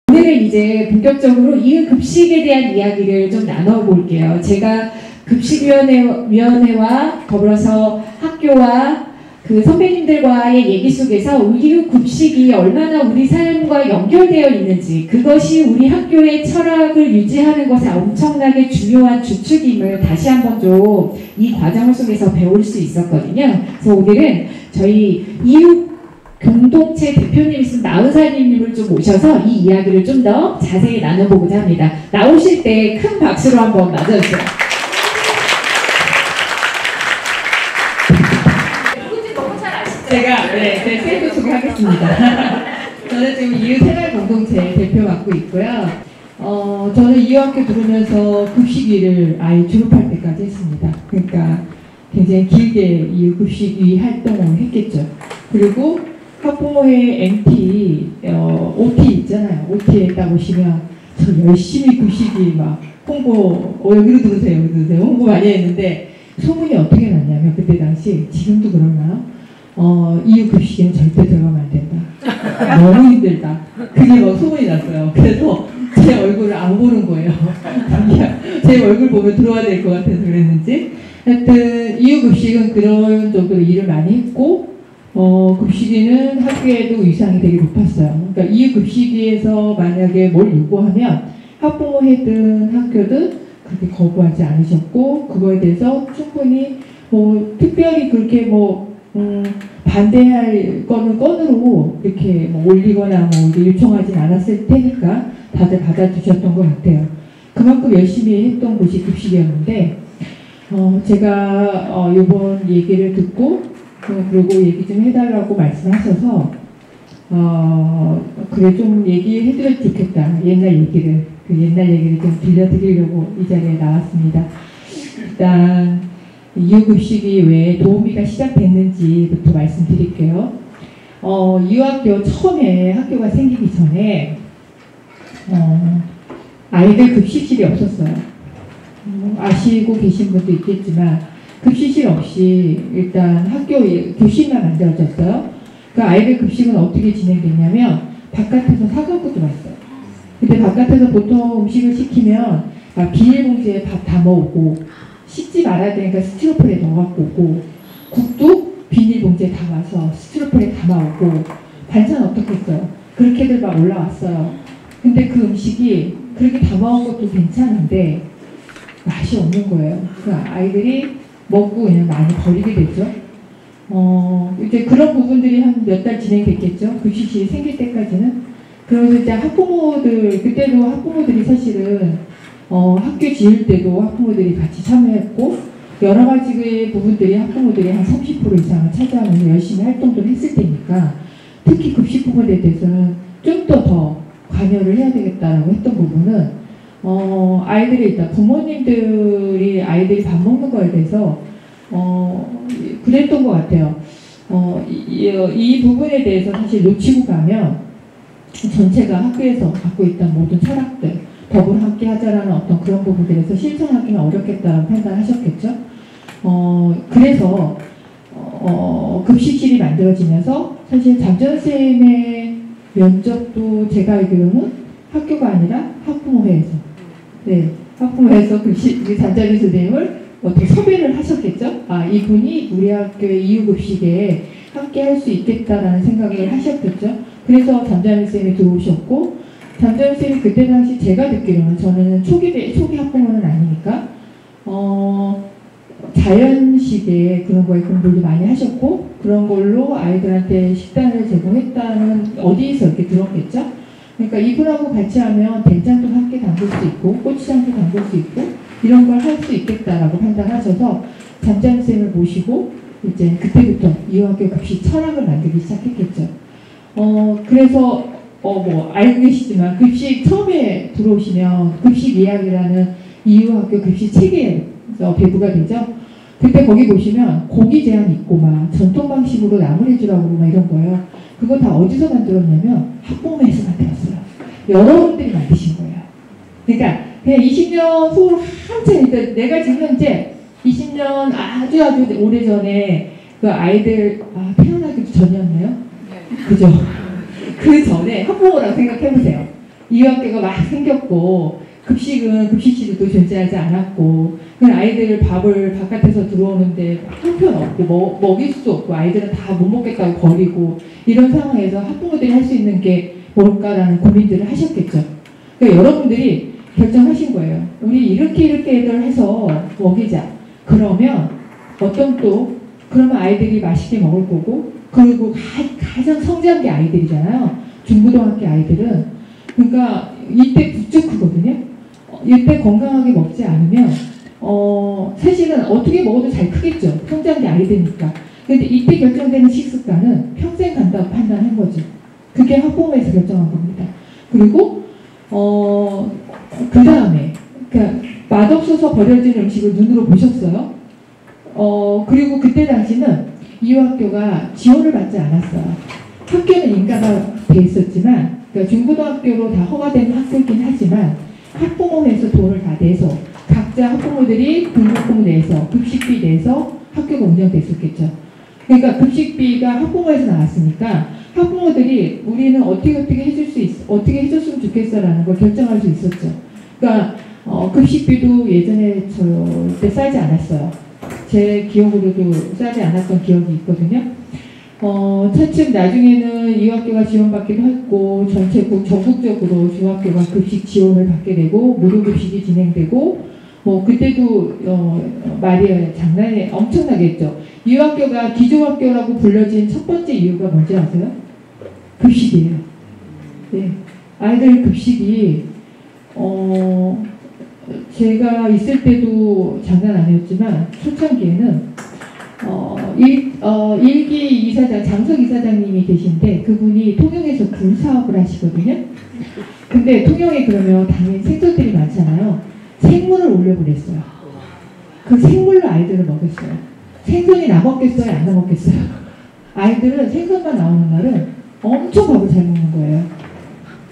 오늘은 이제 본격적으로 이응급식에 대한 이야기를 좀 나눠볼게요. 제가 급식위원회와 더불어서 학교와 그 선배님들과의 얘기 속에서 이응급식이 얼마나 우리 삶과 연결되어 있는지, 그것이 우리 학교의 철학을 유지하는 것에 엄청나게 중요한 주축임을 다시 한번 좀 이 과정 속에서 배울 수 있었거든요. 그래서 오늘은 저희 이응 공동체 대표님이신 나은사님을 좀 모셔서 이 이야기를 좀 더 자세히 나눠보고자 합니다. 나오실 때 큰 박수로 한번 맞아주세요. 누군지 너무 잘 아시죠? 제가 제 셀프 소개하겠습니다. 저는 지금 이응생활공동체 대표 맡고 있고요. 저는 이응학교 들어오면서 급식위를 아예 졸업할 때까지 했습니다. 그러니까 굉장히 길게 이응급식위 활동을 했겠죠. 그리고 학부모회 MT, OT 있잖아요. OT에 딱 오시면 저 열심히 급식위 막 홍보, 여기로 들으세요, 여기로 들으세요. 홍보 많이 했는데 소문이 어떻게 났냐면 그때 당시, 지금도 그러나요? 이응급식에는 절대 들어가면 안 된다. 너무 힘들다. 그게 막 소문이 났어요. 그래서 제 얼굴을 안 보는 거예요. 제 얼굴 보면 들어와야 될 것 같아서 그랬는지. 하여튼 이응급식은 그런 정도로 일을 많이 했고, 급식위는 학교에도 위상이 되게 높았어요. 그러니까 이응급식위에서 만약에 뭘 요구하면 학부모회든 학교든 그렇게 거부하지 않으셨고, 그거에 대해서 충분히 특별히 그렇게 반대할 거는 건으로 이렇게 올리거나 요청하진 않았을 테니까 다들 받아주셨던 것 같아요. 그만큼 열심히 했던 곳이 급식이었는데, 제가 이번 얘기를 듣고 그리고 얘기 좀 해달라고 말씀하셔서 그래 좀 얘기해드려도 좋겠다. 옛날 얘기를 좀 들려드리려고 이 자리에 나왔습니다. 일단 이응급식이 왜 도우미가 시작됐는지부터 말씀드릴게요. 이응학교 처음에 학교가 생기기 전에 아이들 급식실이 없었어요. 아시고 계신 분도 있겠지만 급식실 없이 일단 학교 교실만 만들어졌어요. 그 아이들 급식은 어떻게 진행됐냐면 바깥에서 사갖고 들어왔어요. 근데 바깥에서 보통 음식을 시키면 비닐봉지에 밥 담아오고, 씻지 말아야 되니까 스티로폼에 넣어갖고 오고, 국도 비닐봉지에 담아서 스티로폼에 담아오고, 반찬 어떻게 했어요? 그렇게들 막 올라왔어요. 근데 그 음식이 그렇게 담아온 것도 괜찮은데 맛이 없는 거예요. 그 아이들이 먹고 그냥 많이 버리게 됐죠. 이제 그런 부분들이 한 몇 달 진행됐겠죠. 급식실이 생길 때까지는. 그래서 이제 학부모들, 그때도 학부모들이 사실은 학교 지을 때도 학부모들이 같이 참여했고, 여러 가지 부분들이 학부모들이 한 30% 이상을 차지하면서 열심히 활동도 했을 테니까, 특히 급식 부분에 대해서는 좀 더 관여를 해야 되겠다라고 했던 부분은, 아이들이 일단 부모님들이 아이들이 밥 먹는 거에 대해서 그랬던 것 같아요. 이 부분에 대해서 사실 놓치고 가면 전체가 학교에서 갖고 있던 모든 철학들, 더불어 함께 하자라는 어떤 그런 부분들에서 실천하기는 어렵겠다는 판단하셨겠죠. 그래서 급식실이 만들어지면서 사실 잠전쌤의 면접도 제가 알기로는 학교가 아니라 학부모회에서, 학부모회에서 잠자리 선생님을 어떻게 섭외를 하셨겠죠? 이분이 우리 학교의 이응급식에 함께 할 수 있겠다라는 생각을 하셨겠죠? 그래서 잠자리 쌤이 들어오셨고, 잠자리 쌤이 그때 당시 제가 듣기로는, 저는 초기 학부모는 아니니까, 자연식의 그런 거에 공부를 많이 하셨고, 그런 걸로 아이들한테 식단을 제공했다는 어디에서 이렇게 들었겠죠? 그러니까 이분하고 같이 하면 된장도 함께 담글 수 있고, 고추장도 담글 수 있고, 이런 걸 할 수 있겠다라고 판단하셔서 잠자리쌤을 모시고 이제 그때부터 이응학교 급식 철학을 만들기 시작했겠죠. 그래서 알고 계시지만 급식 처음에 들어오시면 급식 이야기라는 이응학교 급식 책에 배부가 되죠. 그때 거기 보시면 고기 제한 있고 막 전통 방식으로 나물해주라고 막 이런 거예요. 그거 다 어디서 만들었냐면 학부모에서 만들었어요. 여러분들이 만드신 거예요. 그러니까 그냥 20년 후 한참, 그러니까 내가 지금 현재 20년 아주 오래전에 그 아이들 태어나기 전이었나요? 그죠? 그 전에 학부모라고 생각해보세요. 이유학교가 막 생겼고 급식은 급식실도 존재하지 않았고 아이들 밥을 바깥에서 들어오는데 형편없고 먹일 수 없고 아이들은 다 못 먹겠다고 버리고 이런 상황에서 학부모들이 할 수 있는 게 뭘까라는 고민들을 하셨겠죠. 그러니까 여러분들이 결정하신 거예요. 우리 이렇게 애들 해서 먹이자. 그러면 그러면 아이들이 맛있게 먹을 거고 그리고 가장 성장기 아이들이잖아요. 중고등학교 아이들은. 그러니까 이때 부쩍 크거든요. 이때 건강하게 먹지 않으면 사실은 어떻게 먹어도 잘 크겠죠. 성장기 아이들이니까. 근데 이때 결정되는 식습관은 평생 간다고 판단한 거죠. 그게 학부모에서 결정한 겁니다. 그리고 그 다음에 그러니까 맛없어서 버려진 음식을 눈으로 보셨어요. 그리고 그때 당시는 이유학교가 지원을 받지 않았어요. 학교는 인가가 돼 있었지만 그러니까 중고등학교로 다 허가된 학교이긴 하지만 학부모에서 돈을 다 내서 각자 학부모들이 등록금 내서 급식비 내서 학교가 운영됐었겠죠. 그러니까 급식비가 학부모에서 나왔으니까 학부모들이 우리는 어떻게 어떻게 해줬으면 좋겠어라는 걸 결정할 수 있었죠. 그러니까 급식비도 예전에 절대 싸지 않았어요. 제 기억으로도 싸지 않았던 기억이 있거든요. 차츰 나중에는 이유학교가 지원받기도 했고 전국적으로 중학교가 급식 지원을 받게 되고 무료 급식이 진행되고 그때도 말이 장난이 엄청나게 했죠. 이유학교가 기조학교라고 불려진 첫 번째 이유가 뭔지 아세요? 급식이에요. 네. 아이들 급식이 제가 있을 때도 장난 아니었지만 초창기에는 일기 이사장, 장석 이사장님이 계신데 그분이 통영에서 굴 사업을 하시거든요. 근데 통영에 그러면 당연히 생선들이 많잖아요. 생물을 올려보냈어요. 그 생물로 아이들을 먹였어요. 생선이 나먹겠어요? 안 나먹겠어요? 아이들은 생선만 나오는 날은 엄청 밥을 잘 먹는 거예요.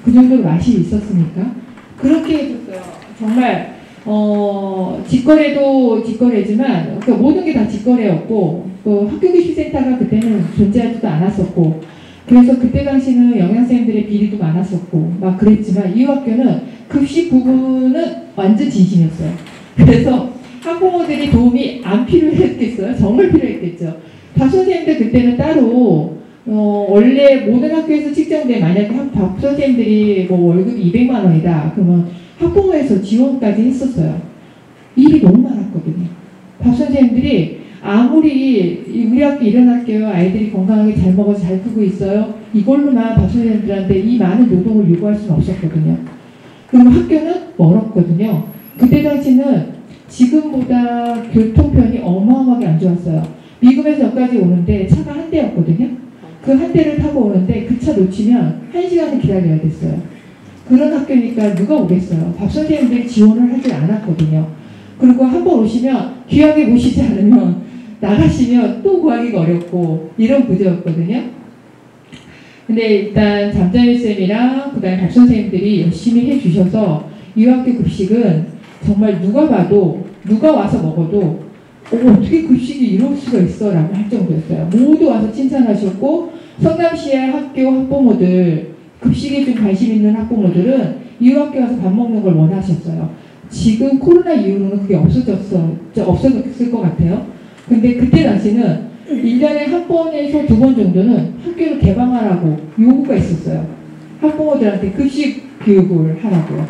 그 정도로 맛이 있었으니까. 그렇게 해줬어요. 정말 직거래도 직거래지만 그러니까 모든 게 다 직거래였고 학교교실센터가 그때는 존재하지도 않았었고 그래서 그때 당시는 영양생들의 비리도 많았었고 막 그랬지만 이유학교는 급식 부분은 완전 진심이었어요. 그래서 학부모들이 도움이 안 필요했겠어요? 정말 필요했겠죠. 밥 선생님들 그때는 따로 원래 모든 학교에서 측정돼 만약에 밥 선생님들이 월급이 200만 원이다 그러면 학부모에서 지원까지 했었어요. 일이 너무 많았거든요. 밥 선생님들이 아무리 우리 학교 이런 학교요 아이들이 건강하게 잘 먹어서 잘 크고 있어요 이걸로만 밥 선생님들한테 이 많은 노동을 요구할 수는 없었거든요. 그리고 학교는 멀었거든요. 그때 당시는 지금보다 교통편이 어마어마하게 안 좋았어요. 미국에서 여기까지 오는데 차가 한 대였거든요. 그 한 대를 타고 오는데 그 차 놓치면 1시간을 기다려야 됐어요. 그런 학교니까 누가 오겠어요. 밥 선생님들이 지원을 하지 않았거든요. 그리고 한번 오시면 귀하게 모시지 않으면 나가시면 또 구하기가 어렵고 이런 구조였거든요. 근데 일단 잠자일쌤이랑 그 다음에 밥 선생님들이 열심히 해주셔서 이유학교 급식은 정말 누가 봐도 누가 와서 먹어도 어떻게 급식이 이럴 수가 있어 라고 할 정도였어요. 모두 와서 칭찬하셨고 성남시의 학교 학부모들 급식에 좀 관심 있는 학부모들은 이유학교 와서 밥 먹는 걸 원하셨어요. 지금 코로나 이후로는 그게 없어졌을 것 같아요. 근데 그때 당시는 1년에 한 번에서 2번 정도는 학교를 개방하라고 요구가 있었어요. 학부모들한테 급식 교육을 하라고요.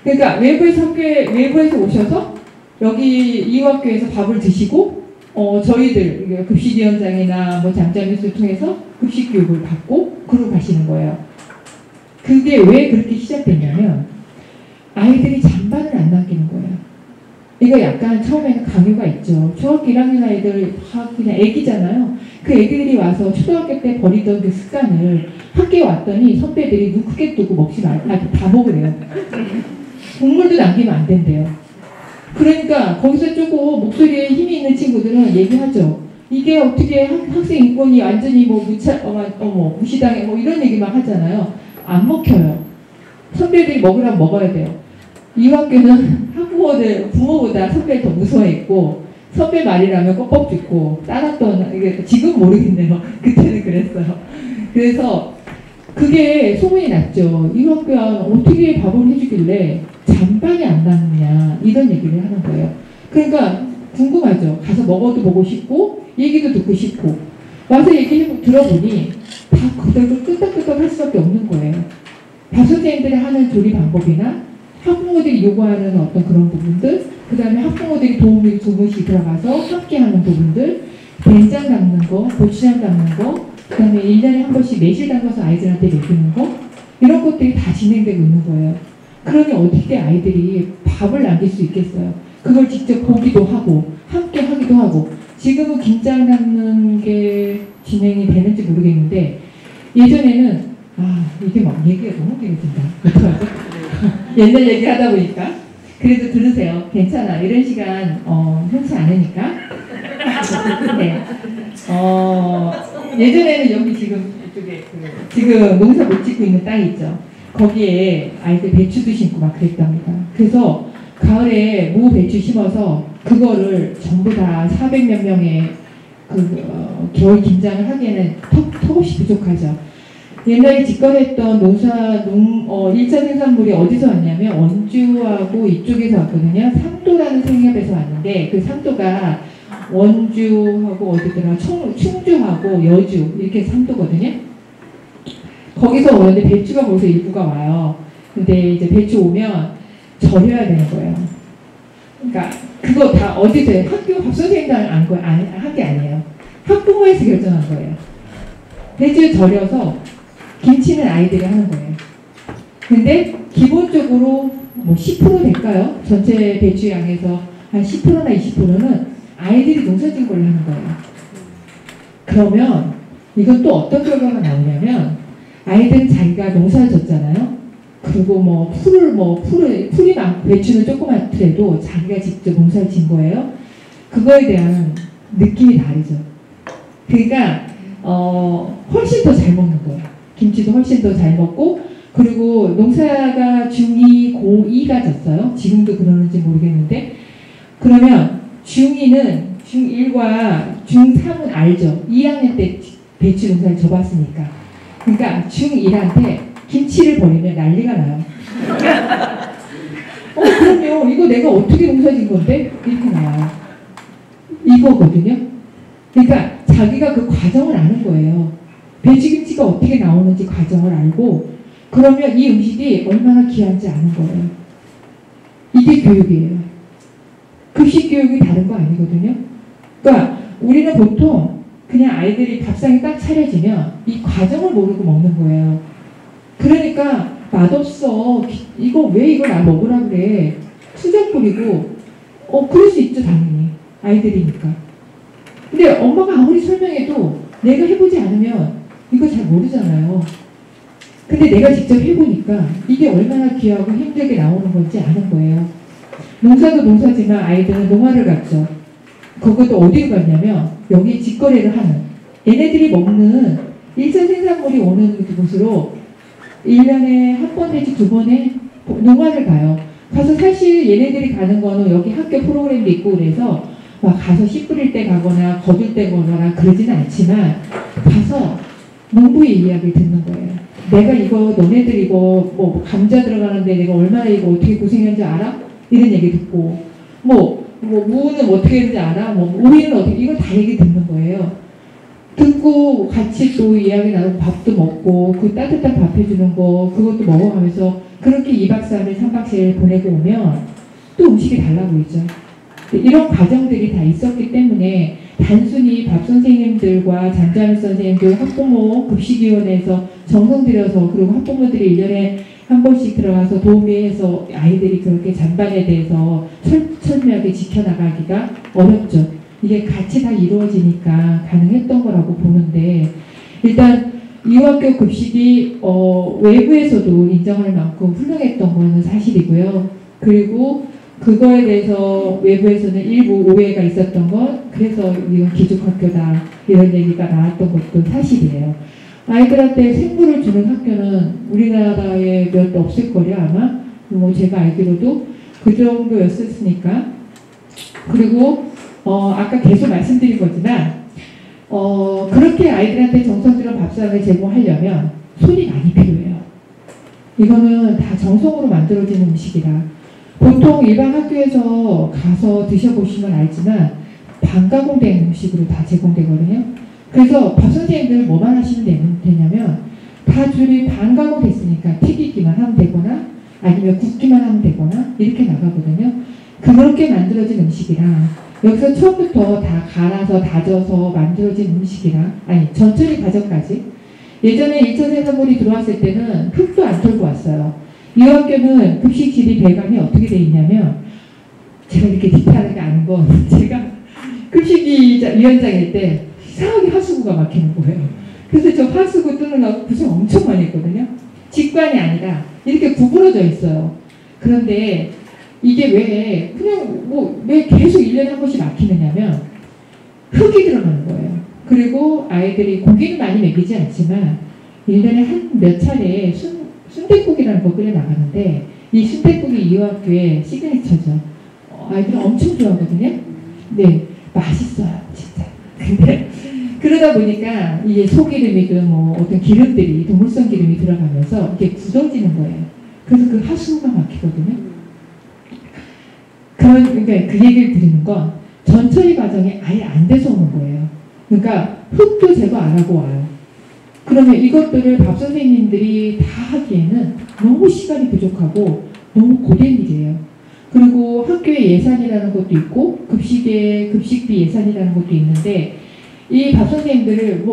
그러니까 외부에서 오셔서 여기 이유학교에서 밥을 드시고 저희들 급식위원장이나 잠자미수를 통해서 급식 교육을 받고 그러고 가시는 거예요. 그게 왜 그렇게 시작됐냐면 아이들이 잔반을 안 남기는 거예요. 이거 약간 처음에는 강요가 있죠. 중학교 1학년 아이들 그냥 애기잖아요. 그 애기들이 와서 초등학교 때 버리던 그 습관을 학교에 왔더니 선배들이 눈 크게 뜨고 먹지 말고 다 먹으래요. 국물도 남기면 안 된대요. 그러니까 거기서 조금 목소리에 힘이 있는 친구들은 얘기하죠. 이게 어떻게 학생 인권이 완전히 무시당해 이런 얘기만 하잖아요. 안 먹혀요. 선배들이 먹으라면 먹어야 돼요. 이 학교는 학부모들, 부모보다 선배를 더 무서워했고 선배 말이라면 꺽꺽 듣고 따랐던, 지금 모르겠네요. 그때는 그랬어요. 그래서 그게 소문이 났죠. 이 학교야 어떻게 밥을 해주길래 잔반이 안 남느냐 이런 얘기를 하는 거예요. 그러니까 궁금하죠. 가서 먹어도 보고 싶고 얘기도 듣고 싶고 와서 얘기 들어보니 다 그대로 끄덕끄덕 할 수밖에 없는 거예요. 밥 선생님들이 하는 조리 방법이나 학부모들이 요구하는 어떤 그런 부분들, 그 다음에 학부모들이 도움이 조금씩 들어가서 함께 하는 부분들, 된장 담는 거, 고추장 담는 거, 그 다음에 1년에 한 번씩 매실 담가서 아이들한테 먹이는 거, 이런 것들이 다 진행되고 있는 거예요. 그러니 어떻게 아이들이 밥을 남길 수 있겠어요? 그걸 직접 보기도 하고, 함께 하기도 하고, 지금은 김장 담는 게 진행이 되는지 모르겠는데, 예전에는, 이게 막 얘기가 너무 길어진다. 어떡하죠? 옛날 얘기 하다 보니까. 그래도 들으세요. 괜찮아. 이런 시간, 흔치 않으니까. 네. 예전에는 여기 지금 이쪽에 지금 농사 못 짓고 있는 땅이 있죠. 거기에 아이들 배추도 심고 막 그랬답니다. 그래서 가을에 무 배추 심어서 그거를 전부 다 400몇 명의 겨울 김장을 하기에는 턱없이 부족하죠. 옛날에 직거래했던 1차 생산물이 어디서 왔냐면 원주하고 이쪽에서 왔거든요. 상도라는 생협에서 왔는데 그 상도가 원주하고 어디더라 충주하고 여주 이렇게 상도거든요. 거기서 오는데 배추가 거기서 일부가 와요. 근데 이제 배추 오면 절여야 되는 거예요. 그러니까 그거 다 어디서 해요? 학교 밥 선생님들 한 게 아니에요. 학부모에서 결정한 거예요. 배추 절여서 김치는 아이들이 하는 거예요. 근데 기본적으로 뭐 10% 될까요? 전체 배추 양에서 한 10%나 20%는 아이들이 농사진 걸로 하는 거예요. 그러면 이건 또 어떤 결과가 나오냐면 아이들은 자기가 농사를 졌잖아요. 그리고 풀이 배추는 조그맣더라도 자기가 직접 농사를 진 거예요. 그거에 대한 느낌이 다르죠. 그러니까 훨씬 더 잘 먹는 거예요. 김치도 훨씬 더 잘 먹고 그리고 농사가 중2, 고2가 졌어요. 지금도 그러는지 모르겠는데 그러면 중2는 중1과 중3은 알죠. 2학년 때 배추 농사를 져봤으니까. 그러니까 중1한테 김치를 버리면 난리가 나요. 그럼요. 이거 내가 어떻게 농사진 건데? 이렇게 나와요. 이거거든요. 그러니까 자기가 그 과정을 아는 거예요. 배추김치가 어떻게 나오는지 과정을 알고 그러면 이 음식이 얼마나 귀한지 아는 거예요. 이게 교육이에요. 급식 교육이 다른 거 아니거든요. 그러니까 우리는 보통 그냥 아이들이 밥상이 딱 차려지면 이 과정을 모르고 먹는 거예요. 그러니까 맛없어. 이거 왜 이걸 나 먹으라 그래. 수저 뿌리고 그럴 수 있죠 당연히. 아이들이니까. 근데 엄마가 아무리 설명해도 내가 해보지 않으면 이거 잘 모르잖아요. 근데 내가 직접 해보니까 이게 얼마나 귀하고 힘들게 나오는 건지 아는 거예요. 농사도 농사지만 아이들은 농화를 갔죠. 그것도 어디로 갔냐면 여기 직거래를 하는 얘네들이 먹는 1차 생산물이 오는 곳으로 1년에 한 번 내지 2번에 농화를 가요. 가서 사실 얘네들이 가는 거는 여기 학교 프로그램도 있고 그래서 막 가서 씨 뿌릴 때 가거나 거둘 때 가거나 그러지는 않지만 가서 농부의 이야기를 듣는 거예요. 내가 이거 너네들 이거 뭐 감자 들어가는데 내가 얼마나 이거 어떻게 고생했는지 알아? 이런 얘기 듣고 무는 어떻게 했는지 알아? 오이는 어떻게 이거 다 얘기 듣는 거예요. 듣고 같이 또 이야기 나누고 밥도 먹고 그 따뜻한 밥 해주는 거 그것도 먹어가면서 그렇게 2박 3일 3박 4일 보내고 오면 또 음식이 달라 보이죠. 이런 과정들이 다 있었기 때문에 단순히 밥 선생님들과 잠자는 선생님들, 학부모, 급식위원회에서 정성 들여서 그리고 학부모들이 1년에 한 번씩 들어가서 도우미해서 아이들이 그렇게 잔반에 대해서 철저하게 지켜나가기가 어렵죠. 이게 같이 다 이루어지니까 가능했던 거라고 보는데 일단 이화학교 급식이 외부에서도 인정할 만큼 훌륭했던 거는 사실이고요. 그리고 그거에 대해서 외부에서는 일부 오해가 있었던 것, 그래서 이건 기숙학교다 이런 얘기가 나왔던 것도 사실이에요. 아이들한테 생물을 주는 학교는 우리나라에 몇 없을 거려 아마. 제가 알기로도 그 정도였으니까. 그리고 아까 계속 말씀드린 거지만 그렇게 아이들한테 정성 들여 밥상을 제공하려면 손이 많이 필요해요. 이거는 다 정성으로 만들어지는 음식이라 보통 일반 학교에서 가서 드셔보시면 알지만 반가공된 음식으로 다 제공되거든요. 그래서 밥 선생님들 뭐만 하시면 되냐면 다 줄이 반가공됐으니까 튀기기만 하면 되거나 아니면 굽기만 하면 되거나 이렇게 나가거든요. 그렇게 만들어진 음식이라 여기서 처음부터 다 갈아서 다져서 만들어진 음식이라 아니 전처리 과정까지 예전에 1차 생산물이 들어왔을 때는 흙도 안 털고 왔어요. 이 학교는 급식 질이 배관이 어떻게 돼 있냐면 제가 이렇게 디테일하게 아는 건 제가 급식위원장일 때 이상하게 하수구가 막히는 거예요. 그래서 저 하수구 뚫으려고 고생 엄청 많이 했거든요. 직관이 아니라 이렇게 구부러져 있어요. 그런데 이게 왜 그냥 왜 계속 1년에 한 번씩 막히느냐면 흙이 들어가는 거예요. 그리고 아이들이 고기는 많이 먹이지 않지만 1년에 한 몇 차례 순댓국이라는 거 끓여 나가는데 이 순댓국이 이 학교의 시그니처죠. 아이들은 엄청 좋아하거든요. 네, 맛있어요, 진짜. 근데 그러다 보니까 이게 소기름이든 뭐 어떤 기름들이 동물성 기름이 들어가면서 이게 굳어지는 거예요. 그래서 그 하수구가 막히거든요. 그러니까 그 얘기를 드리는 건 전처리 과정이 아예 안 돼서 오는 거예요. 그러니까 흙도 제거 안 하고 와요. 그러면 이것들을 밥 선생님들이 다 하기에는 너무 시간이 부족하고 너무 고된 일이에요. 그리고 학교의 예산이라는 것도 있고 급식비 예산이라는 것도 있는데 이 밥 선생님들을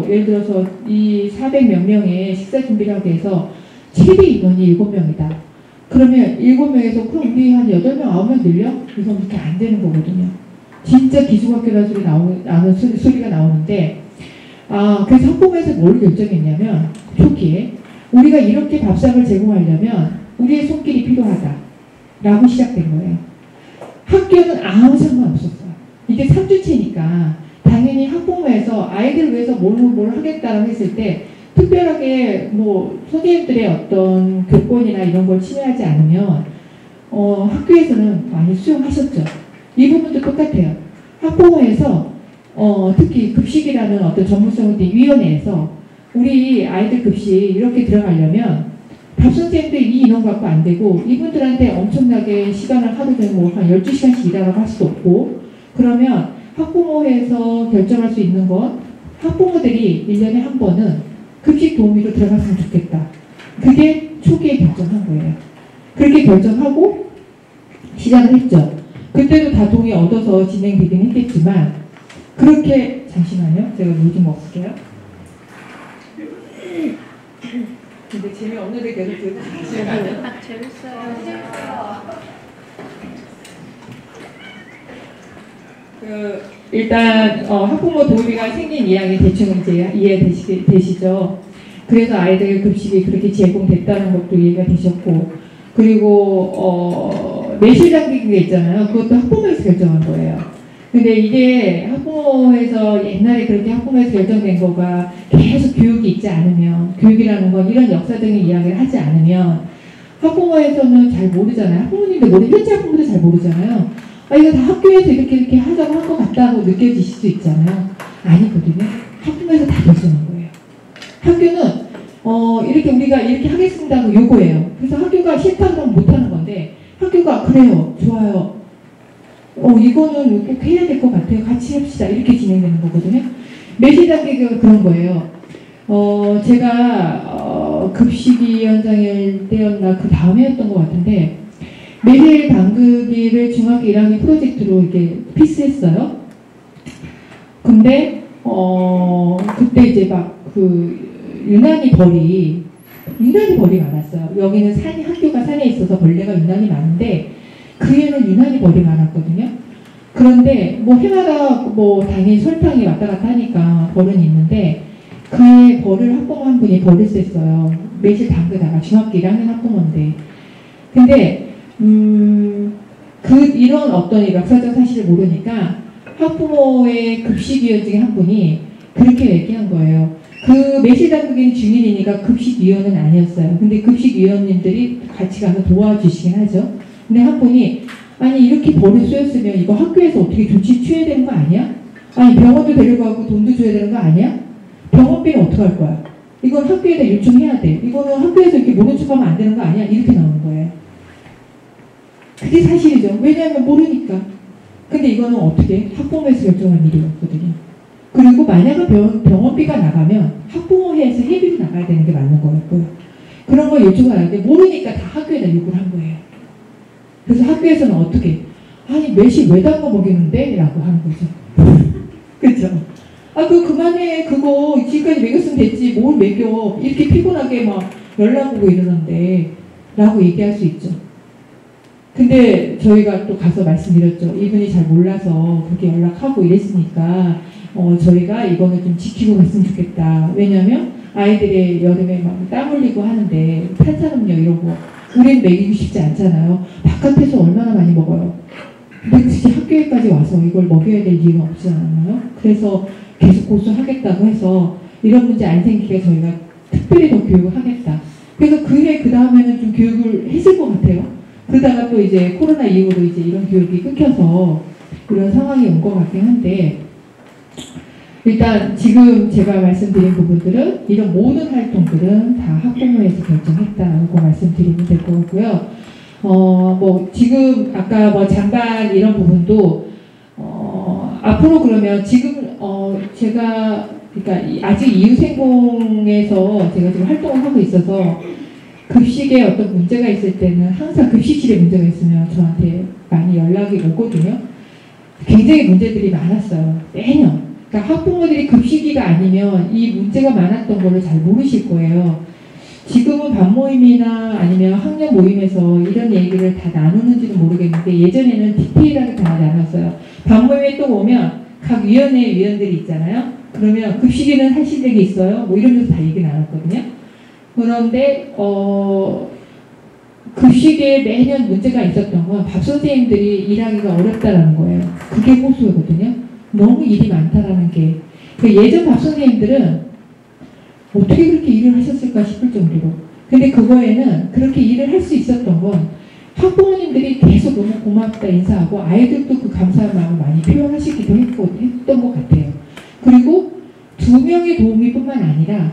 예를 들어서 이 400몇 명의 식사 준비를 하기 위해서 최대 인원이 7명이다. 그러면 7명에서 그럼 우리 한 8명, 9명 늘려? 그래서 그렇게 안 되는 거거든요. 진짜 기숙학교라는 소리가 나오는데 그래서 학부모에서 뭘 결정했냐면 초기에 우리가 이렇게 밥상을 제공하려면 우리의 손길이 필요하다 라고 시작된 거예요. 학교는 아무 상관없었어요. 이게 3주째니까 당연히 학부모에서 아이들을 위해서 뭘 하겠다고 했을 때 특별하게 선생님들의 어떤 교권이나 이런 걸 침해하지 않으면 학교에서는 많이 수용하셨죠. 이 부분도 똑같아요. 학부모에서 특히 급식이라는 어떤 전문성을 띈 위원회에서 우리 아이들 급식 이렇게 들어가려면 밥 선생님들 이 인원 갖고 안 되고 이분들한테 엄청나게 시간을 하루 종일 한 12시간씩 일하라고 할 수도 없고 그러면 학부모에서 결정할 수 있는 건 학부모들이 1년에 한 번은 급식 도우미로 들어갔으면 좋겠다. 그게 초기에 결정한 거예요. 그렇게 결정하고 시작을 했죠. 그때도 다 동의 얻어서 진행되긴 했겠지만 그렇게 잠시만요. 제가 물 좀 먹을게요. 근데 재미없는데 계속 들고 가시면 재밌어요. 일단 학부모 도우미가 생긴 이야기 대충 이제 이해되시죠? 그래서 아이들 급식이 그렇게 제공됐다는 것도 이해가 되셨고 그리고 매실 당기는 게 있잖아요. 그것도 학부모에서 결정한 거예요. 근데 이게 학부모에서 옛날에 그렇게 학부모에서 결정된 거가 계속 교육이 있지 않으면 교육이라는 건 이런 역사적인 이야기를 하지 않으면 학부모에서는 잘 모르잖아요. 학부모님들 현지 학부모도 잘 모르잖아요. 이거 다 학교에서 이렇게 하자고 한 것 같다고 느껴지실 수 있잖아요. 아니거든요. 학부모에서 다 결정한 거예요. 학교는 이렇게 우리가 이렇게 하겠습니다 하고 요구해요. 그래서 학교가 싫다고 하면 못하는 건데 학교가 그래요. 좋아요. 이거는 꼭 해야 될 것 같아요. 같이 합시다. 이렇게 진행되는 거거든요. 매실 단계가 그런 거예요. 제가 급식위원장일 때였나 그 다음에였던 것 같은데 매실 담그기를 중학교 1학년 프로젝트로 이렇게 피스했어요. 근데 그때 이제 유난히 벌이 많았어요. 여기는 학교가 산에 있어서 벌레가 유난히 많은데 그 애는 유난히 벌이 많았거든요. 그런데 해마다 당연히 설탕이 왔다 갔다 하니까 벌은 있는데 그 애 벌을 학부모 한 분이 벌을 셌어요. 매실 담그다가 중학교 1학년 학부모인데. 근데 이런 어떤 역사적 사실을 모르니까 학부모의 급식위원 중에 한 분이 그렇게 얘기한 거예요. 그 매실 담그기는 중일이니까 급식위원은 아니었어요. 근데 급식위원님들이 같이 가서 도와주시긴 하죠. 근데 한 분이 아니 이렇게 벌을 쏘였으면 이거 학교에서 어떻게 조치 취해야 되는 거 아니야? 아니 병원도 데려가고 돈도 줘야 되는 거 아니야? 병원비는 어떻게 할 거야? 이건 학교에다 요청해야 돼. 이거는 학교에서 이렇게 모른 척하면 안 되는 거 아니야? 이렇게 나오는 거예요. 그게 사실이죠. 왜냐하면 모르니까. 근데 이거는 어떻게? 학부모에서 결정한 일이었거든요. 그리고 만약에 병원비가 나가면 학부모회에서 회비로 나가야 되는 게 맞는 거였고요. 그런 걸 요청을 하는데 모르니까 다 학교에다 요구를 한 거예요. 그래서 학교에서는 어떻게? 아니 매시 왜 담가 먹이는데? 라고 하는 거죠. 그렇죠? 아 그거 그만해. 그거 지금까지 먹였으면 됐지. 뭘 먹여. 이렇게 피곤하게 막 연락 오고 이러는데 라고 얘기할 수 있죠. 근데 저희가 또 가서 말씀드렸죠. 이분이 잘 몰라서 그렇게 연락하고 이랬으니까 저희가 이거는 좀 지키고 갔으면 좋겠다. 왜냐면 아이들이 여름에 막 땀 흘리고 하는데 탄산음료 이런 거 우린 먹이고 싶지 않잖아요. 바깥에서 얼마나 많이 먹어요. 근데 굳이 학교에까지 와서 이걸 먹여야 될 이유가 없지 않나요? 그래서 계속 고수하겠다고 해서 이런 문제 안 생기게 저희가 특별히 더 교육을 하겠다. 그래서 그 다음에는 좀 교육을 했을 것 같아요. 그러다가 또 이제 코로나 이후로 이제 이런 교육이 끊겨서 이런 상황이 온 것 같긴 한데, 일단 지금 제가 말씀드린 부분들은 이런 모든 활동들은 다 학부모에서 결정했다고 말씀드리면 될 것 같고요. 뭐 지금 아까 뭐 장반 이런 부분도 앞으로 그러면 지금 제가 그러니까 아직 이유생공에서 제가 지금 활동을 하고 있어서 급식에 어떤 문제가 있을 때는 항상 급식실에 문제가 있으면 저한테 많이 연락이 오거든요. 굉장히 문제들이 많았어요. 매년. 그러니까 학부모들이 급식이가 아니면 이 문제가 많았던 거를 잘 모르실 거예요. 지금은 반 모임이나 아니면 학년 모임에서 이런 얘기를 다 나누는지는 모르겠는데 예전에는 디테일하게 다 나눴어요. 반 모임에 또 오면 각 위원회 위원들이 있잖아요. 그러면 급식에는 하신 적이 있어요? 뭐 이러면서 다 얘기 나눴거든요. 그런데 급식에 매년 문제가 있었던 건 밥 선생님들이 일하기가 어렵다라는 거예요. 그게 호소거든요. 너무 일이 많다라는 게. 예전 밥 선생님들은 어떻게 그렇게 일을 하셨을까 싶을 정도로. 근데 그거에는 그렇게 일을 할 수 있었던 건 학부모님들이 계속 너무 고맙다 인사하고 아이들도 그 감사한 마음을 많이 표현하시기도 했던 것 같아요. 그리고 2명의 도우미 뿐만 아니라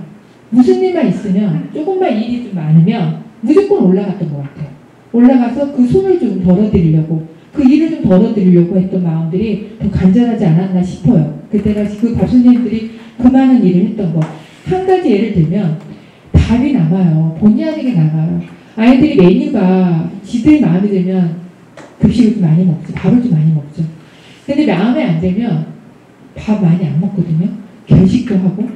무슨 일만 있으면 조금만 일이 좀 많으면 무조건 올라갔던 것 같아요. 올라가서 그 손을 좀 덜어드리려고 그 일을 좀 덜어드리려고 했던 마음들이 더 간절하지 않았나 싶어요. 그때가 그 밥 선생님들이 그 많은 일을 했던 거. 한 가지 예를 들면 밥이 남아요. 본의 아니게 남아요. 아이들이 메뉴가 지들 마음에 들면 급식을 좀 많이 먹죠. 밥을 좀 많이 먹죠. 근데 마음에 안 들면 밥 많이 안 먹거든요. 결식도 하고.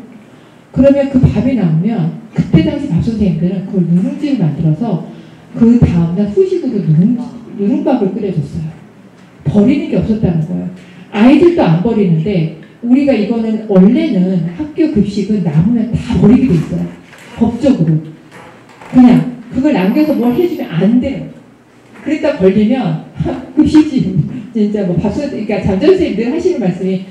그러면 그 밥이 남으면 그때 당시 밥 선생님들은 그걸 누룽지를 만들어서 그 다음날 후식으로 누룽밥을 끓여줬어요. 버리는 게 없었다는 거예요. 아이들도 안 버리는데 우리가 이거는 원래는 학교 급식은 남으면 다 버리게 돼 있어요. 법적으로. 그냥 그걸 남겨서 뭘 해주면 안 돼요. 그러니까 걸리면 급식이 진짜 뭐 그러니까 잠전생님들 하시는 말씀이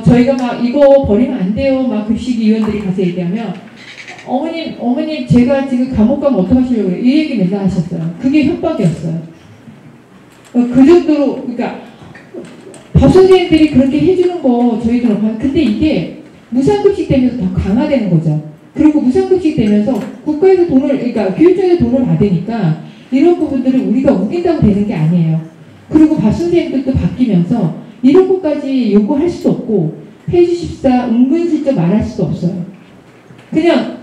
저희가 막 이거 버리면 안 돼요. 막 급식위원들이 가서 얘기하면 어머님 제가 지금 감옥 가면 어떡하시려고 그래요? 이 얘기 맨날 하셨어요. 그게 협박이었어요. 그 정도로 그러니까 법 선생님들이 그렇게 해주는 거 저희들은 근데 이게 무상급식 되면서 더 강화되는 거죠. 그리고 무상급식 되면서 국가에서 그러니까 교육청에서 돈을 받으니까 이런 부분들을 우리가 우긴다고 되는 게 아니에요. 그리고 밥 선생님들도 바뀌면서 이런 것까지 요구할 수도 없고 해주십사 은근슬쩍 말할 수도 없어요. 그냥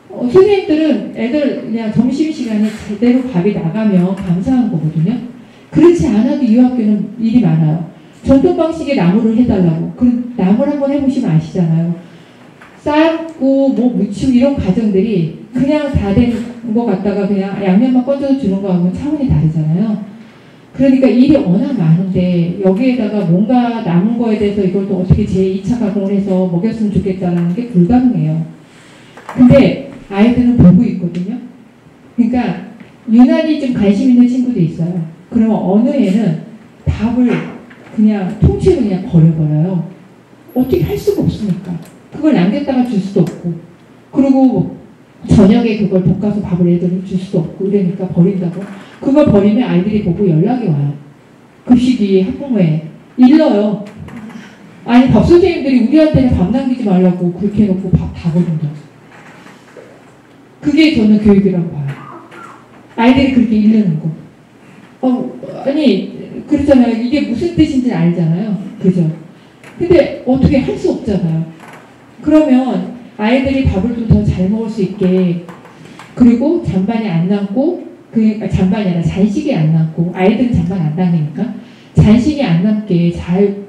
선생님들은 애들 그냥 점심시간에 제대로 밥이 나가면 감사한 거거든요. 그렇지 않아도 이 학교는 일이 많아요. 전통 방식의 나물을 해달라고. 그럼 나물 한번 해보시면 아시잖아요. 삶고 뭐 무치고 이런 과정들이 그냥 다 된 거 갖다가 그냥 양념만 건져서 주는 거하고는 차원이 다르잖아요. 그러니까 일이 워낙 많은데 여기에다가 뭔가 남은 거에 대해서 이걸 또 어떻게 제2차 가공을 해서 먹였으면 좋겠다라는 게 불가능해요. 근데 아이들은 보고 있거든요. 그러니까 유난히 좀 관심 있는 친구도 있어요. 그러면 어느 애는 밥을 그냥 통째로 그냥 버려버려요. 어떻게 할 수가 없으니까. 그걸 남겼다가 줄 수도 없고. 그리고 저녁에 그걸 볶아서 밥을 애들이 줄 수도 없고 이러니까 버린다고. 그걸 버리면 아이들이 보고 연락이 와요. 급식이 학부모에 일러요. 아니 밥 선생님들이 우리한테는 밥 남기지 말라고 그렇게 해놓고 밥 다 버린다. 그게 저는 교육이라고 봐요. 아이들이 그렇게 이르는 거. 아니 그렇잖아요. 이게 무슨 뜻인지 알잖아요. 그죠? 근데 어떻게 할 수 없잖아요. 그러면 아이들이 밥을 좀 더 잘 먹을 수 있게, 그리고 잔반이 안 남고, 그러니까 잔반이 아니라 잔식이 안 남고, 아이들은 잔반 안 남기니까 잔식이 안 남게 잘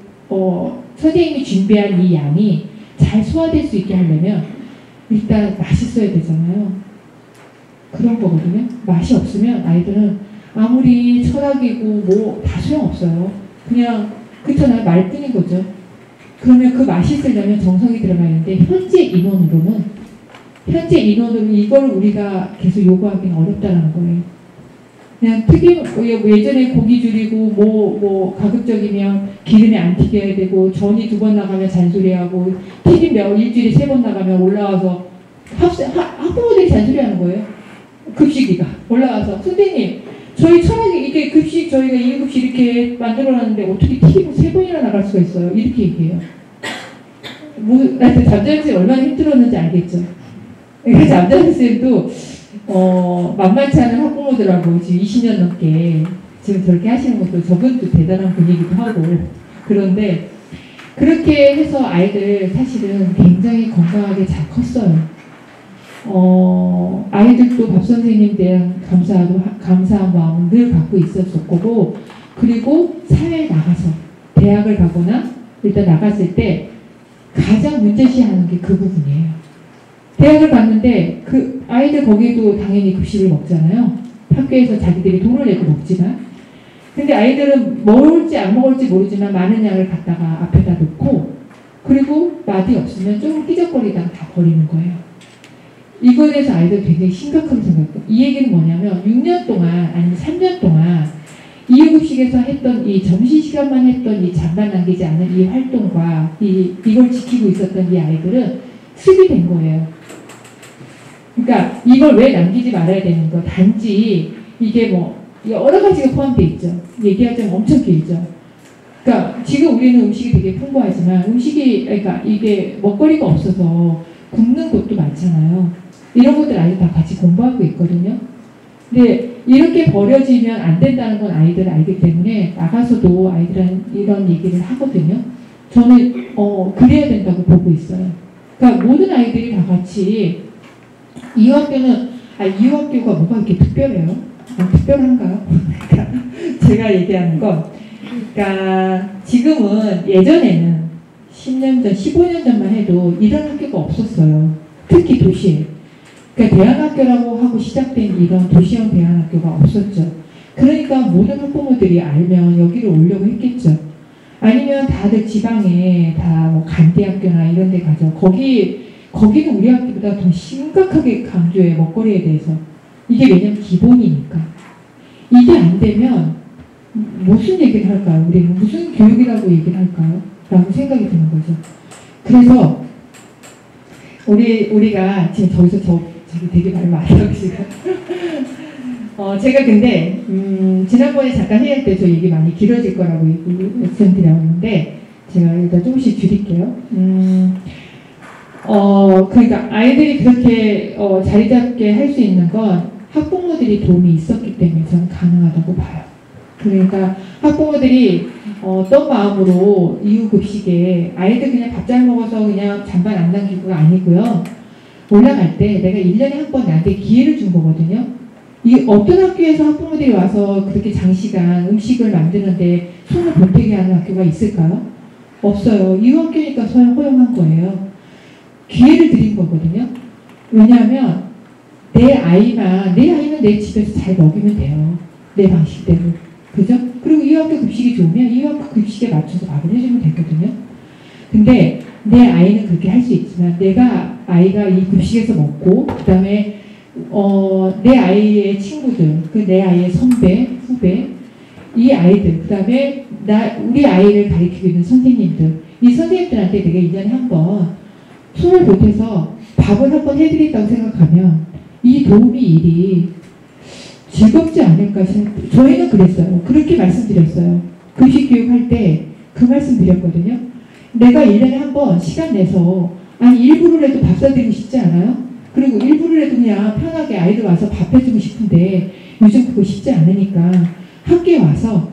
선생님이 준비한 이 양이 잘 소화될 수 있게 하려면 일단 맛있어야 되잖아요. 그런 거거든요. 맛이 없으면 아이들은 아무리 철학이고 뭐 다 소용없어요. 그냥 그렇잖아요. 말뿐인 거죠. 그러면 그 맛이 있으려면 정성이 들어가야 되는데 현재 인원으로 이걸 우리가 계속 요구하기는 어렵다는 거예요. 그냥 예전에 고기 줄이고 뭐 가급적이면 기름에 안 튀겨야 되고, 전이 2번 나가면 잔소리하고, 튀김 일주일에 3번 나가면 올라와서 학부모들이 잔소리하는 거예요. 급식이가 올라와서 선생님 저희 철학이 이게 급식 저희가 2급식 이렇게 만들어놨는데 어떻게 튀김을 3번이나 나갈 수가 있어요. 이렇게 얘기해요. 나한테 잠자리쌤이 얼마나 힘들었는지 알겠죠. 그러니까 잠자리쌤도 만만치 않은 학부모들하고 지금 20년 넘게 지금 저렇게 하시는 것도 저분도 대단한 분이기도 하고, 그런데 그렇게 해서 아이들 사실은 굉장히 건강하게 잘 컸어요. 아이들도 밥 선생님에 대한 감사한 마음을 늘 갖고 있었을 거고, 그리고 사회에 나가서 대학을 가거나 일단 나갔을 때 가장 문제시하는 게 그 부분이에요. 대학을 갔는데 그 아이들 거기도 당연히 급식을 먹잖아요. 학교에서 자기들이 돈을 내고 먹지만, 근데 아이들은 먹을지 안 먹을지 모르지만 많은 양을 갖다가 앞에다 놓고, 그리고 맛이 없으면 좀 삐적거리다가 다 버리는 거예요. 이거에 대해서 아이들 굉장히 심각하게 생각해요. 이 얘기는 뭐냐면 6년 동안 아니면 3년 동안 이유급식에서 했던 이 점심시간만 했던 이 잔반 남기지 않는 이 활동과 이걸 지키고 있었던 이 아이들은 습이 된 거예요. 그러니까 이걸 왜 남기지 말아야 되는 거, 단지 이게 뭐 여러 가지가 포함되어 있죠. 얘기하자면 엄청 길죠. 그러니까 지금 우리는 음식이 되게 풍부하지만 그러니까 이게 먹거리가 없어서 굶는 곳도 많잖아요. 이런 것들 아이들 다 같이 공부하고 있거든요. 근데 이렇게 버려지면 안 된다는 건 아이들 알기 때문에 나가서도 아이들은 이런 얘기를 하거든요. 저는 그래야 된다고 보고 있어요. 그러니까 모든 아이들이 다 같이 이 학교가 뭐가 이렇게 특별해요? 특별한가요? 그러니까 제가 얘기하는 건, 그러니까 지금은 예전에는 10년 전, 15년 전만 해도 이런 학교가 없었어요. 특히 도시에. 그러니까 대안학교라고 하고 시작된 이런 도시형 대안학교가 없었죠. 그러니까 모든 학부모들이 알면 여기를 오려고 했겠죠. 아니면 다들 지방에 다 뭐 간대학교나 이런 데 가죠. 거기는 우리 학교보다 더 심각하게 강조해, 먹거리에 대해서. 이게 왜냐면 기본이니까. 이게 안 되면 무슨 얘기를 할까요? 우리는 무슨 교육이라고 얘기를 할까요? 라고 생각이 드는 거죠. 그래서 우리가 지금 저기 되게 말 많아요 지금. 제가 근데 지난번에 잠깐 회의 때 저 얘기 많이 길어질 거라고 말씀드렸는데 제가 일단 조금씩 줄일게요. 그러니까 아이들이 그렇게 자리 잡게 할 수 있는 건 학부모들이 도움이 있었기 때문에 저는 가능하다고 봐요. 그러니까 학부모들이 어떤 마음으로 이유급식에 아이들 그냥 밥 잘 먹어서 그냥 잔반 안 남기고가 아니고요. 올라갈 때 내가 1년에 한 번 나한테 기회를 준 거거든요. 이 어떤 학교에서 학부모들이 와서 그렇게 장시간 음식을 만드는데 손을 보태게 하는 학교가 있을까요? 없어요. 이 학교니까 허용한 거예요. 기회를 드린 거거든요. 왜냐하면 내 아이는 내 집에서 잘 먹이면 돼요. 내 방식대로. 그죠? 그리고 이 학교 급식이 좋으면 이 학교 급식에 맞춰서 밥을 해주면 되거든요. 근데 내 아이는 그렇게 할 수 있지만 아이가 이 급식에서 먹고 그 다음에 내 아이의 친구들, 내 아이의 선배, 후배, 이 아이들, 그 다음에 우리 아이를 가르치고 있는 선생님들, 이 선생님들한테 내가 1년에 한 번 손을 보태서 밥을 한 번 해드린다고 생각하면 이 도우미 일이 즐겁지 않을까 생각. 저희는 그랬어요. 그렇게 말씀드렸어요. 급식 교육할 때 그 말씀 드렸거든요. 내가 1년에 한 번 시간 내서 아니 일부러라도 밥 사드리고 싶지 않아요? 그리고 일부러라도 그냥 편하게 아이들 와서 밥 해주고 싶은데 요즘 그거 쉽지 않으니까 학교에 와서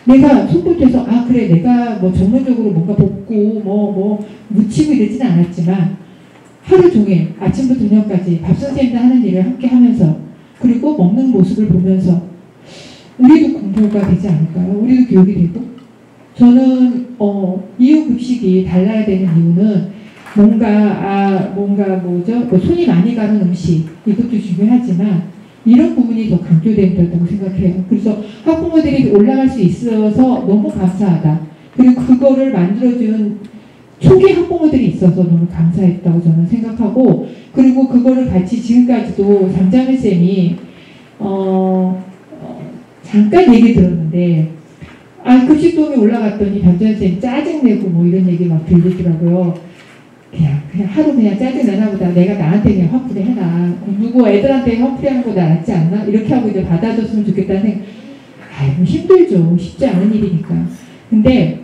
내가 손보태서 아 그래 내가 뭐 전문적으로 뭔가 볶고 뭐 묻히고 이러지는 않았지만 하루 종일 아침부터 저녁까지 밥 선생님들 하는 일을 함께 하면서 그리고 먹는 모습을 보면서 우리도 공부가 되지 않을까요? 우리도 교육이 되고 저는 이유급식이 달라야 되는 이유는 뭔가 뭐죠? 뭐 손이 많이 가는 음식 이것도 중요하지만 이런 부분이 더 강조된다고 생각해요. 그래서 학부모들이 올라갈 수 있어서 너무 감사하다. 그리고 그거를 만들어준 초기 학부모들이 있어서 너무 감사했다고 저는 생각하고 그리고 그거를 같이 지금까지도 장자매 쌤이 잠깐 얘기 들었는데 급식도움이 올라갔더니 장자매 쌤이 짜증내고 뭐 이런 얘기 막 들리더라고요. 그냥 하루 그냥 짜증내나 보다 내가 나한테 그냥 화풀이 해라. 누구 애들한테 화풀이 하는 거나 낫지 않나? 이렇게 하고 이제 받아줬으면 좋겠다는 생각. 아이고 힘들죠. 쉽지 않은 일이니까. 근데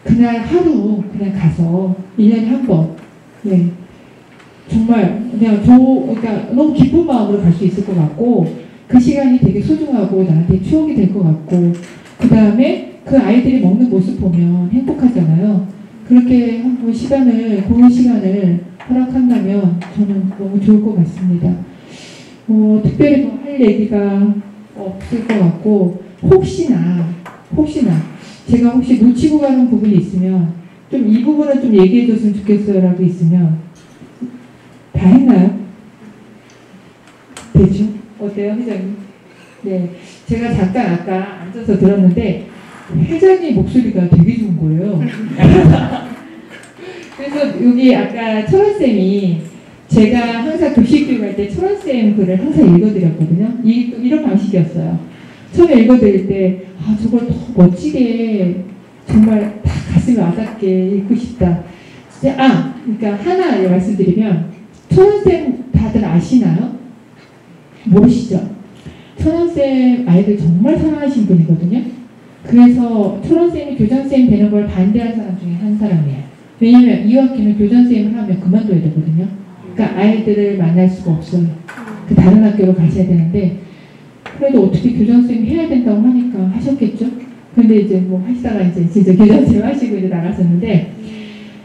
그날 하루 그냥 가서 1년에 한 번 네. 정말 그냥 그러니까 너무 기쁜 마음으로 갈 수 있을 것 같고 그 시간이 되게 소중하고 나한테 추억이 될 것 같고 그 다음에 그 아이들이 먹는 모습 보면 행복하잖아요. 그렇게 한번 고른 시간을 허락한다면 저는 너무 좋을 것 같습니다. 특별히 뭐 할 얘기가 없을 것 같고 혹시나 제가 혹시 놓치고 가는 부분이 있으면 좀 이 부분은 좀 얘기해 줬으면 좋겠어요 라고 있으면 다 했나요? 대충? 어때요 회장님? 네, 제가 잠깐 아까 앉아서 들었는데 회장님 목소리가 되게 좋은 거예요. 그래서 여기 아까 철원쌤이 제가 항상 급식 교육할 때 철원쌤 글을 항상 읽어드렸거든요. 이런 방식이었어요. 처음에 읽어드릴 때 저걸 더 멋지게 정말 다 가슴에 와닿게 읽고 싶다. 그러니까 하나 말씀드리면 철원쌤 다들 아시나요? 모르시죠? 철원쌤 아이들 정말 사랑하신 분이거든요. 그래서 철원쌤이 교장쌤 되는 걸 반대한 사람 중에 한 사람이에요. 왜냐면 2학기는 교장쌤을 하면 그만둬야 되거든요. 그러니까 아이들을 만날 수가 없어요. 그 다른 학교로 가셔야 되는데 그래도 어떻게 교장쌤이 해야 된다고 하니까 하셨겠죠? 근데 이제 뭐 하시다가 이제 진짜 교장쌤 하시고 이제 나가셨는데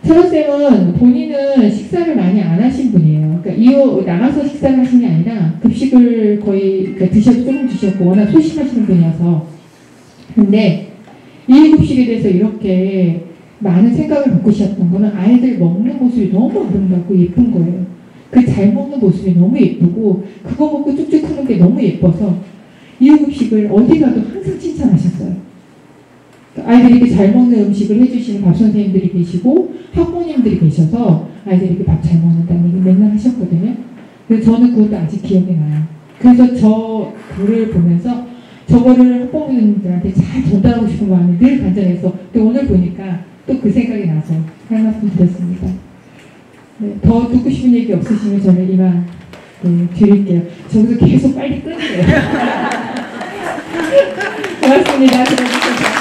철원쌤은 본인은 식사를 많이 안 하신 분이에요. 그러니까 나가서 식사를 하신 게 아니라 급식을 거의 조금 드셨고 워낙 소심하시는 분이어서 근데 이 급식에 대해서 이렇게 많은 생각을 갖고 계셨던 거는 아이들 먹는 모습이 너무 아름답고 예쁜 거예요. 그 잘 먹는 모습이 너무 예쁘고 그거 먹고 쭉쭉 크는 게 너무 예뻐서 이 급식을 어디 가도 항상 칭찬하셨어요. 아이들이 이렇게 잘 먹는 음식을 해주시는 밥 선생님들이 계시고 학부모님들이 계셔서 아이들이 이렇게 밥 잘 먹는다는 얘기 맨날 하셨거든요. 그래서 저는 그것도 아직 기억이 나요. 그래서 저 글을 보면서 저거를 학부모님들한테 잘 전달하고 싶은 마음이 늘 간절해서 또 오늘 보니까 또 그 생각이 나서 할 말씀 드렸습니다. 네, 더 듣고 싶은 얘기 없으시면 저는 이만 드릴게요. 저기서 계속 빨리 끊으세요. 고맙습니다. 들어주셔서.